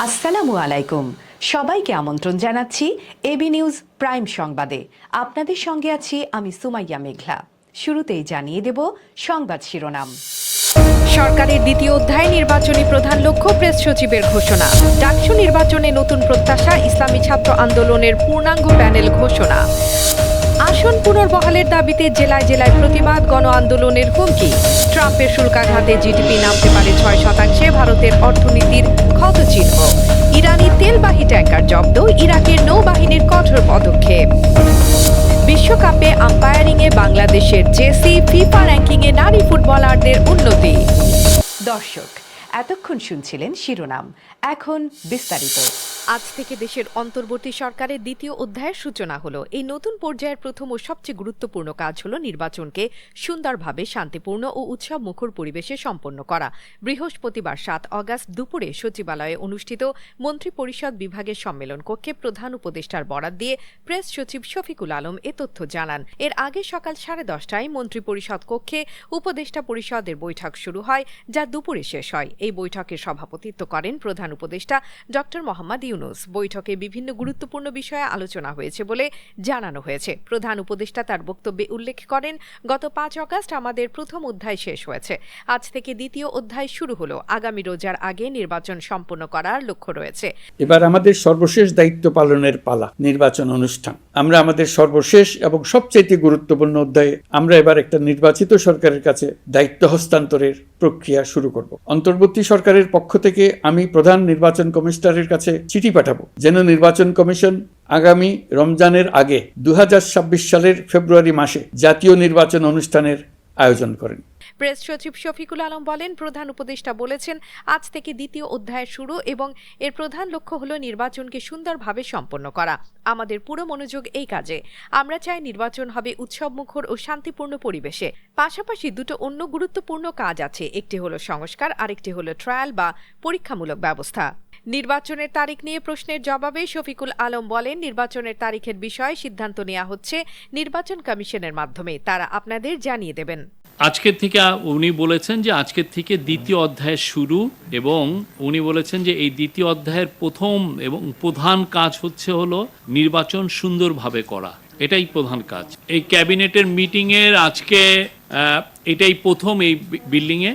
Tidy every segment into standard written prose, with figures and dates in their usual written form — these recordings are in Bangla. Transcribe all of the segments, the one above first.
আসসালামু আলাইকুম। সবাইকে আমন্ত্রণ জানাচ্ছি এবি নিউজ প্রাইম সংবাদে। আপনাদের সঙ্গে আছি আমি সুমাইয়া মেঘলা। শুরুতেই জানিয়ে দেব সংবাদ শিরোনাম। সরকারের দ্বিতীয় অধ্যায়ে নির্বাচনী প্রধান লক্ষ্য প্রেস সচিবের ঘোষণা। ডাকসু নির্বাচনে নতুন প্রত্যাশা, ইসলামী ছাত্র আন্দোলনের পূর্ণাঙ্গ প্যানেল ঘোষণা। আসন পুনর্বহালের দাবিতে জেলায় জেলায় প্রতিবাদ, গণ আন্দোলনের হুমকি। ট্রাম্পের শুল্কাঘাতে জিডিপি নামতে পারে 6%, ভারতের অর্থনীতির ক্ষতচিহ্ন। ইরানি তেলবাহী ট্যাঙ্কার জব্দ, ইরাকের নৌবাহিনীর কঠোর পদক্ষেপ। বিশ্বকাপে আম্পায়ারিংয়ে বাংলাদেশের জেসি, ফিফা র্যাঙ্কিংয়ে নারী ফুটবলারদের উন্নতি। দর্শক, এতক্ষণ শুনছিলেন শিরোনাম, এখন বিস্তারিত। আজ থেকে দেশের অন্তর্বর্তী সরকারের দ্বিতীয় অধ্যায়ের সূচনা হলো। এই নতুন পর্যায়ের প্রথম ও সবচেয়ে গুরুত্বপূর্ণ কাজ হলো নির্বাচনকে সুন্দরভাবে, শান্তিপূর্ণ ও উৎসব মুখর পরিবেশে সম্পন্ন করা। বৃহস্পতিবার 7 অগাস্ট দুপুরে সচিবালয়ে অনুষ্ঠিত মন্ত্রিপরিষদ বিভাগের সম্মেলন কক্ষে প্রধান উপদেষ্টার বরাত দিয়ে প্রেস সচিব শফিকুল আলম এ তথ্য জানান। এর আগে সকাল 10:30টায় মন্ত্রিপরিষদ কক্ষে উপদেষ্টা পরিষদের বৈঠক শুরু হয়, যা দুপুরে শেষ হয়। এই বৈঠকে সভাপতিত্ব করেন প্রধান উপদেষ্টা ড. মোহাম্মদ ইউনুস। বৈঠকে বিভিন্ন গুরুত্বপূর্ণ বিষয়ে আলোচনা হয়েছে বলে জানানো হয়েছে। প্রধান উপদেষ্টা তার বক্তব্যে উল্লেখ করেন, গত 5 অগাস্ট আমাদের প্রথম অধ্যায় শেষ হয়েছে। আজ থেকে দ্বিতীয় অধ্যায় শুরু হলো। আগামী রোজার আগে নির্বাচন সম্পন্ন করার লক্ষ্য রয়েছে। এবার আমাদের সর্বশেষ দায়িত্ব পালনের পালা, নির্বাচন অনুষ্ঠান। আমরা আমাদের সর্বশেষ এবং সবচেয়ে গুরুত্বপূর্ণ অধ্যায়ে আমরা এবার একটা নির্বাচিত সরকারের কাছে দায়িত্ব হস্তান্তরের প্রক্রিয়া শুরু করব। অন্তর্বর্তী সরকারের পক্ষ থেকে আমি প্রধান নির্বাচন কমিশনারের কাছে চিঠি পাঠাবো, যেন নির্বাচন কমিশন আগামী রমজানের আগে 2026 সালের ফেব্রুয়ারি মাসে জাতীয় নির্বাচন অনুষ্ঠানের আয়োজন করেন। প্রেস সচিব শফিকুল আলম বলেন, প্রধান উপদেষ্টা বলেছেন, আজ থেকে দ্বিতীয় অধ্যায় শুরু এবং এর প্রধান লক্ষ্য হলো নির্বাচনকে সুন্দরভাবে সম্পন্ন করা। আমাদের পুরো মনোযোগ এই কাজে। আমরা চাই নির্বাচন হবে উৎসবমুখর ও শান্তিপূর্ণ পরিবেশে। পাশাপাশি দুটো অন্য গুরুত্বপূর্ণ কাজ আছে। একটি হলো সংস্কার, আরেকটি হলো ট্রায়াল বা পরীক্ষামূলক ব্যবস্থা। নির্বাচনের তারিখ নিয়ে প্রশ্নের জবাবে শফিকুল আলম বলেন, নির্বাচনের তারিখের বিষয়ে সিদ্ধান্ত নেওয়া হচ্ছে নির্বাচন কমিশনের মাধ্যমে। তারা আপনাদের জানিয়ে দেবেন। আজকের থেকে উনি বলেছেন যে আজকের থেকে দ্বিতীয় অধ্যায়ের শুরু, এবং উনি বলেছেন যে এই দ্বিতীয় অধ্যায়ের প্রথম এবং প্রধান কাজ হলো নির্বাচন সুন্দরভাবে করা। এটাই প্রধান কাজ। এই ক্যাবিনেটের মিটিংয়ের আজকে এটাই প্রথম এই বিল্ডিংয়ে।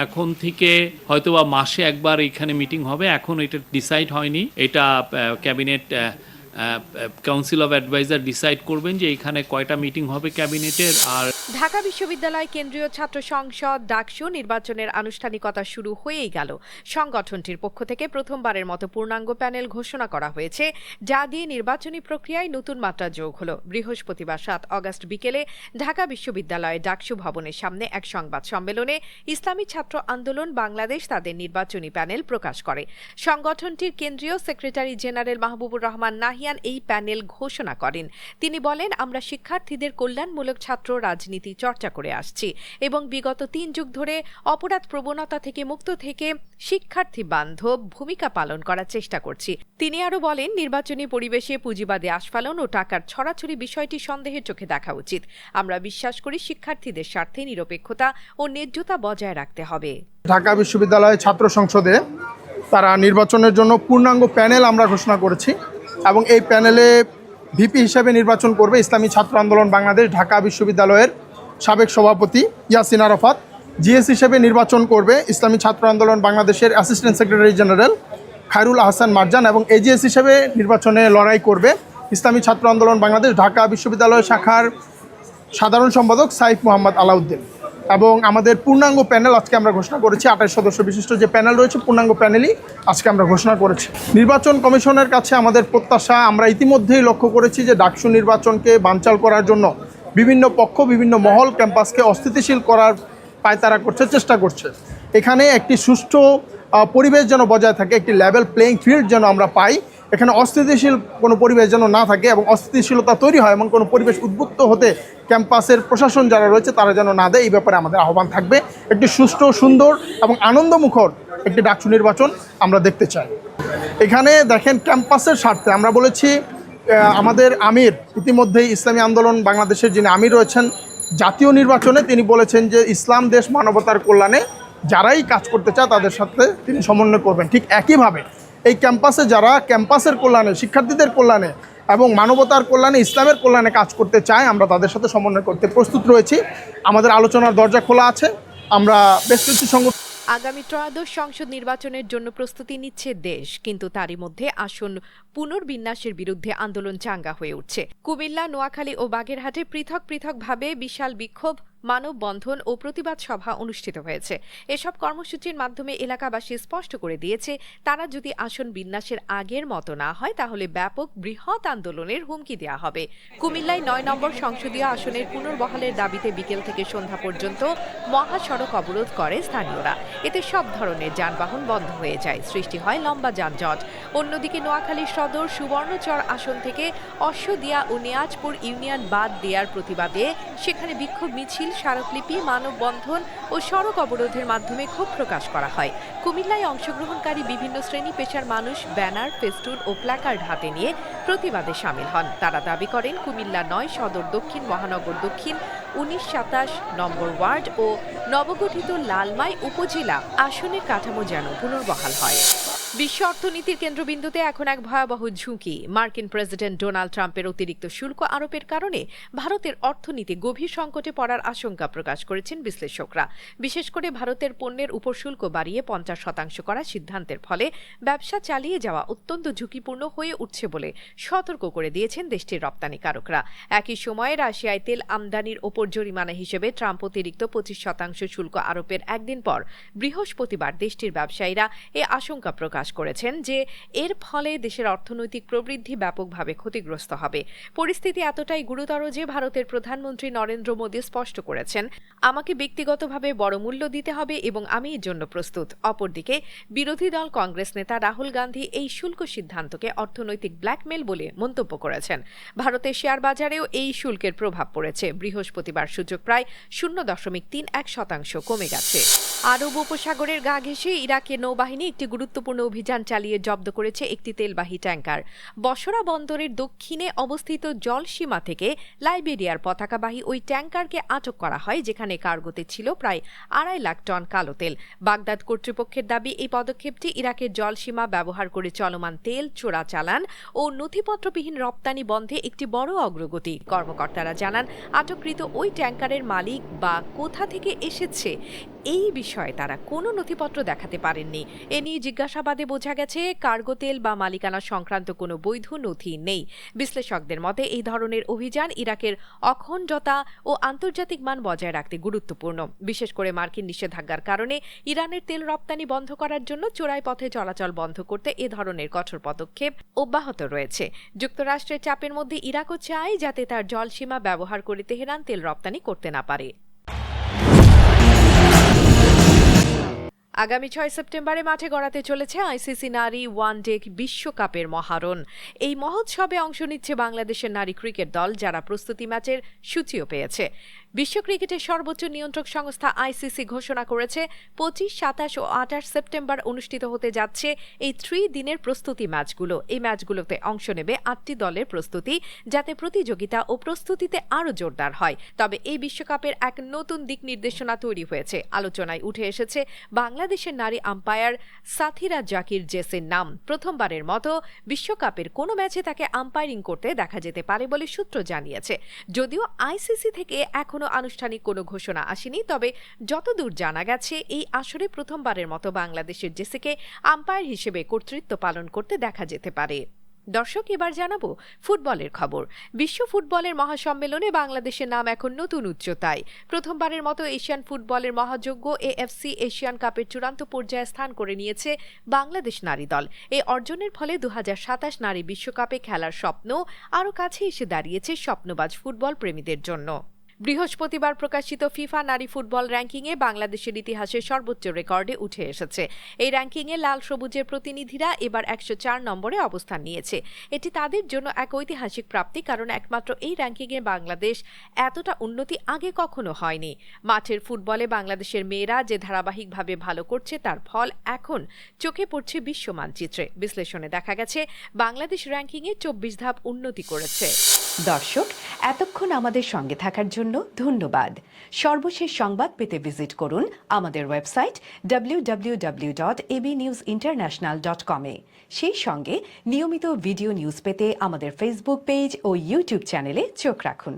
এখন থেকে হয়তোবা মাসে একবার এখানে মিটিং হবে। এখন এটা ডিসাইড হয়নি। এটা cabinet council of adviser decide করবেন যে এখানে কয়টা মিটিং হবে ক্যাবিনেটের। আর ঢাকা বিশ্ববিদ্যালয় কেন্দ্রীয় ছাত্র সংসদ ডাকসু নির্বাচনের আনুষ্ঠানিকতা শুরু হয়েই গেল। সংগঠনটির পক্ষ থেকে প্রথমবারের মতো পূর্ণাঙ্গ প্যানেল ঘোষণা করা হয়েছে, যা দিয়ে নির্বাচনী প্রক্রিয়ায় নতুন মাত্রা যোগ হলো। বৃহস্পতিবার 7 অগাস্ট বিকেলে ঢাকা বিশ্ববিদ্যালয়ে ডাকসু ভবনের সামনে এক সংবাদ সম্মেলনে ইসলামী ছাত্র আন্দোলন বাংলাদেশ তাদের নির্বাচনী প্যানেল প্রকাশ করে। সংগঠনটির কেন্দ্রীয় সেক্রেটারি জেনারেল মাহবুবুর রহমান নাহিয়ান এই প্যানেল ঘোষণা করেন। তিনি বলেন, আমরা শিক্ষার্থীদের কল্যাণমূলক ছাত্র রাজনীতি চর্চা করে আসছি এবং বিগত 3 যুগ ধরে অপরাধ প্রবণতা থেকে মুক্ত থেকে শিক্ষার্থী বান্ধব ভূমিকা পালন করার চেষ্টা করছি। তিনি আরো বলেন, নির্বাচনী পরিবেশে পুঁজিবাদে আস্ফালন ও টাকার ছড়াছড়ি বিষয়টি সন্দেহের চোখে দেখা উচিত। আমরা বিশ্বাস করি শিক্ষার্থীদের স্বার্থে নিরপেক্ষতা ও ন্যায্যতা বজায় রাখতে হবে। ঢাকা বিশ্ববিদ্যালয় ছাত্র সংসদে তারা নির্বাচনের জন্য পূর্ণাঙ্গ প্যানেল আমরা ঘোষণা করেছি এবং এই প্যানেলে ভিপি হিসেবে নির্বাচন করবে ইসলামী ছাত্র আন্দোলন বাংলাদেশ ঢাকা বিশ্ববিদ্যালয়ের সাবেক সভাপতি ইয়াসিন আরাফাত। জিএস হিসেবে নির্বাচন করবে ইসলামী ছাত্র আন্দোলন বাংলাদেশের assistant secretary general Khairul Ahsan Marjan, এবং এজিএস হিসেবে নির্বাচনে লড়াই করবে ইসলামী ছাত্র আন্দোলন বাংলাদেশ ঢাকা বিশ্ববিদ্যালয় শাখার সাধারণ সম্পাদক সাইফ মোহাম্মদ আলাউদ্দিন। এবং আমাদের পূর্ণাঙ্গ প্যানেল আজকে আমরা ঘোষণা করেছি। 28 সদস্য বিশিষ্ট যে প্যানেল রয়েছে, পূর্ণাঙ্গ প্যানেলই আজকে আমরা ঘোষণা করেছি। নির্বাচন কমিশনের কাছে আমাদের প্রত্যাশা, আমরা ইতিমধ্যেই লক্ষ্য করেছি যে ডাকসু নির্বাচনকে বানচাল করার জন্য বিভিন্ন পক্ষ, বিভিন্ন মহল ক্যাম্পাসকে অস্থিতিশীল করার পায়তারা করছে, চেষ্টা করছে। এখানে একটি সুষ্ঠু পরিবেশ যেন বজায় থাকে, একটি লেভেল প্লেইং ফিল্ড যেন আমরা পাই, এখানে অস্থিতিশীল কোনো পরিবেশ যেন না থাকে এবং অস্থিতিশীলতা তৈরি হয় এমন কোনো পরিবেশ উদ্বুদ্ধ হতে ক্যাম্পাসের প্রশাসন যারা রয়েছে তারা যেন না দেয়, এই ব্যাপারে আমাদের আহ্বান থাকবে। একটি সুষ্ঠু, সুন্দর এবং আনন্দমুখর একটি ডাকসু নির্বাচন আমরা দেখতে চাই। এখানে দেখেন, ক্যাম্পাসের স্বার্থে আমরা বলেছি, আমাদের আমির ইতিমধ্যেই ইসলামী আন্দোলন বাংলাদেশের যিনি আমির রয়েছেন জাতীয় নির্বাচনে তিনি বলেছেন যে ইসলাম, দেশ, মানবতার কল্যাণে যারাই কাজ করতে চায় তাদের সাথে তিনি সমন্বয় করবেন। ঠিক একইভাবে এই ক্যাম্পাসে যারা ক্যাম্পাসের কল্যাণে, শিক্ষার্থীদের কল্যাণে এবং মানবতার কল্যাণে, ইসলামের কল্যাণে কাজ করতে চায়, আমরা তাদের সাথে সমন্বয় করতে প্রস্তুত রয়েছি। আমাদের আলোচনার দরজা খোলা আছে। আমরা বেশ কিছু সংগঠন আগামী ত্রয়োদশ সংসদ নির্বাচনের জন্য প্রস্তুতি নিচ্ছে দেশ, কিন্তু তারই মধ্যে আসন পুনর্বিন্যাসের বিরুদ্ধে আন্দোলন চাঙ্গা হয়ে উঠছে। কুমিল্লা, নোয়াখালী ও বাগেরহাটে পৃথক পৃথকভাবে বিশাল বিক্ষোভ, মানববন্ধন ও প্রতিবাদ সভা অনুষ্ঠিত হয়েছে। এসব কর্মসূচির মাধ্যমে এলাকাবাসী স্পষ্ট করে দিয়েছে, তারা যদি আসন বিন্যাসের আগের মতো না হয় তাহলে ব্যাপক বৃহৎ আন্দোলনের হুমকি দেওয়া হবে। কুমিল্লায় ৯ নম্বর সংসদীয় আসনের পুনর্বহালের দাবিতে বিকেল থেকে সন্ধ্যা পর্যন্ত মহাসড়ক অবরোধ করে স্থানীয়রা। এতে সব ধরনের যানবাহন বন্ধ হয়ে যায়, সৃষ্টি হয় লম্বা যানজট। অন্যদিকে নোয়াখালীর সদর সুবর্ণচর আসন থেকে অশ্বদিয়া ও নেয়াজপুর ইউনিয়ন বাদ দেওয়ার প্রতিবাদে সেখানে বিক্ষোভ মিছিল, স্মারকলিপি, মানববন্ধন ও সড়ক অবরোধের মাধ্যমে ক্ষোভ প্রকাশ করা হয়। কুমিল্লায় অংশগ্রহণকারী বিভিন্ন শ্রেণী পেশার মানুষ ব্যানার, ফেস্টুন ও প্ল্যাকার্ড হাতে নিয়ে প্রতিবাদে সামিল হন। তারা দাবি করেন কুমিল্লা ৯, সদর দক্ষিণ, মহানগর দক্ষিণ, ১৯-২৭ নম্বর ওয়ার্ড ও নবগঠিত লালমাই উপজেলা আসনের কাঠামো যেন পুনর্বহাল হয়। বিশ্ব অর্থনীতির কেন্দ্রবিন্দুতে এখন এক ভয়াবহ ঝুঁকি। মার্কিন প্রেসিডেন্ট ডোনাল্ড ট্রাম্পের অতিরিক্ত শুল্ক আরোপের কারণে ভারতের অর্থনীতি গভীর সংকটে পড়ার আশঙ্কা প্রকাশ করেছেন বিশ্লেষকরা। বিশেষ করে ভারতের পণ্যের উপর শুল্ক বাড়িয়ে ৫০% করার সিদ্ধান্তের ফলে ব্যবসা চালিয়ে যাওয়া অত্যন্ত ঝুঁকিপূর্ণ হয়ে উঠছে বলে সতর্ক করে দিয়েছেন দেশটির রপ্তানিকারকরা। একই সময়ে রাশিয়ায় তেল আমদানির ওপর জরিমানা হিসেবে ট্রাম্প অতিরিক্ত ২৫% শুল্ক আরোপের একদিন পর বৃহস্পতিবার দেশটির ব্যবসায়ীরা এ আশঙ্কা প্রকাশ করেছেন যে এর ফলে দেশের অর্থনৈতিক প্রবৃদ্ধি ব্যাপকভাবে ক্ষতিগ্রস্ত হবে। পরিস্থিতি এতটাই গুরুতর যে ভারতের প্রধানমন্ত্রী নরেন্দ্র মোদী স্পষ্ট করেছেন, আমাকে ব্যক্তিগতভাবে বড় মূল্য দিতে হবে এবং আমি এর জন্য প্রস্তুত। অপরদিকে বিরোধী দল কংগ্রেস নেতা রাহুল গান্ধী এই শুল্ক সিদ্ধান্তকে অর্থনৈতিক ব্ল্যাকমেল বলে মন্তব্য করেছেন। ভারতের শেয়ার বাজারেও এই শুল্কের প্রভাব পড়েছে। বৃহস্পতিবার সূচক প্রায় 0.31% কমে গেছে। আরব উপসাগরের গা ঘেঁষে ইরাকের নৌবাহিনী একটি গুরুত্বপূর্ণ অভিযান চালিয়ে জব্দ করেছে একটি তেলবাহী ট্যাঙ্কার। বসরা বন্দরের দক্ষিণে অবস্থিত জলসীমা থেকে লাইবেরিয়ার পতাকাবাহী ওই ট্যাঙ্কারকে আটক করা হয়, যেখানে কার্গোতে ছিল প্রায় ২.৫ লাখ টন কালো তেল। বাগদাদ কর্তৃপক্ষের দাবি, এই পদক্ষেপটি ইরাকের জলসীমা ব্যবহার করে চলমান তেল চোরাচালান ও নথিপত্রবিহীন রপ্তানি বন্ধে একটি বড় অগ্রগতি। কর্মকর্তারা জানান, আটককৃত ওই ট্যাঙ্কারের মালিক বা কোথা থেকে এসেছে এই বিষয়ে তারা কোনো নথিপত্র দেখাতে পারেননি। এ নিয়ে জিজ্ঞাসাবাদে বোঝা গেছে কার্গো তেল বা মালিকানা সংক্রান্ত কোনো বৈধ নথি নেই। বিশ্লেষকদের মতে এই ধরনের অভিযান ইরাকের অখণ্ডতা ও আন্তর্জাতিক মান বজায় রাখতে গুরুত্বপূর্ণ। বিশেষ করে মার্কিন নিষেধাজ্ঞার কারণে ইরানের তেল রপ্তানি বন্ধ করার জন্য চোরাই পথে চলাচল বন্ধ করতে এ ধরনের কঠোর পদক্ষেপ অব্যাহত রয়েছে। যুক্তরাষ্ট্রের চাপের মধ্যে ইরাকও চায় যাতে তার জলসীমা ব্যবহার করে তেহরান তেল রপ্তানি করতে না পারে। আগামী ৬ সেপ্টেম্বরে মাঠে গড়াতে চলেছে আইসিসি নারী ওয়ানডে বিশ্বকাপের মহারণ। এই মহোৎসবে অংশ নিচ্ছে বাংলাদেশের নারী ক্রিকেট দল, যারা প্রস্তুতি ম্যাচের সূচিও পেয়েছে। বিশ্ব ক্রিকেটের সর্বোচ্চ নিয়ন্ত্রক সংস্থা আইসিসি ঘোষণা করেছে ২৫, ২৭ ও ২৮ সেপ্টেম্বর অনুষ্ঠিত হতে যাচ্ছে এই ৩ দিনের প্রস্তুতি ম্যাচগুলো। এই ম্যাচগুলোতে অংশ নেবে ৮টি দলের প্রস্তুতি, যাতে প্রতিযোগিতা ও প্রস্তুতিতে আরও জোরদার হয়। তবে এই বিশ্বকাপের এক নতুন দিক নির্দেশনা তৈরি হয়েছে। আলোচনায় উঠে এসেছে বাংলাদেশের নারী আম্পায়ার সাথিরা জাকির জেসের নাম। প্রথমবারের মতো বিশ্বকাপের কোনো ম্যাচে তাকে আম্পায়ারিং করতে দেখা যেতে পারে বলে সূত্র জানিয়েছে। যদিও আইসিসি থেকে এখনো আনুষ্ঠানিক কোনো ঘোষণা আসেনি, তবে যতদূর জানা গেছে এই আসরে প্রথমবারের মতো বাংলাদেশের জেসিকে আম্পায়ার হিসেবে কর্তৃত্ব পালন করতে দেখা যেতে পারে। দর্শক, এবার জানাবো ফুটবলের খবর। বিশ্ব ফুটবলের মহাসম্মেলনে বাংলাদেশের নাম এখন নতুন উচ্চতায়। প্রথমবারের মতো এশিয়ান ফুটবলের মহাযজ্ঞ এএফসি এশিয়ান কাপের চূড়ান্ত পর্যায়ে স্থান করে নিয়েছে বাংলাদেশ নারী দল। এই অর্জনের ফলে ২০২৭ নারী বিশ্বকাপে খেলার স্বপ্ন আরও কাছে এসে দাঁড়িয়েছে স্বপ্নবাজ ফুটবল প্রেমীদের জন্য। বৃহস্পতিবার প্রকাশিত ফিফা নারী ফুটবল র্যাঙ্কিংয়ে বাংলাদেশের ইতিহাসে সর্বোচ্চ রেকর্ডে উঠে এসেছে। এই র্যাঙ্কিংয়ে লাল সবুজের প্রতিনিধিরা এবার ১০৪ নম্বরে অবস্থান নিয়েছে। এটি তাদের জন্য এক ঐতিহাসিক প্রাপ্তি, কারণ একমাত্র এই র্যাঙ্কিংয়ে বাংলাদেশ এতটা উন্নতি আগে কখনো হয়নি। মাঠের ফুটবলে বাংলাদেশের মেয়েরা যে ধারাবাহিকভাবে ভালো করছে তার ফল এখন চোখে পড়ছে বিশ্ব মানচিত্রে। বিশ্লেষণে দেখা গেছে বাংলাদেশ র্যাঙ্কিংয়ে ২৪ ধাপ উন্নতি করেছে। দর্শক, এতক্ষণ আমাদের সঙ্গে থাকার জন্য জন্য ধন্যবাদ। সর্বশেষ সংবাদ পেতে ভিজিট করুন আমাদের ওয়েবসাইট www.abnewsinternational.com এ। সেই সঙ্গে নিয়মিত ভিডিও নিউজ পেতে আমাদের ফেসবুক পেজ ও ইউটিউব চ্যানেলে চোখ রাখুন।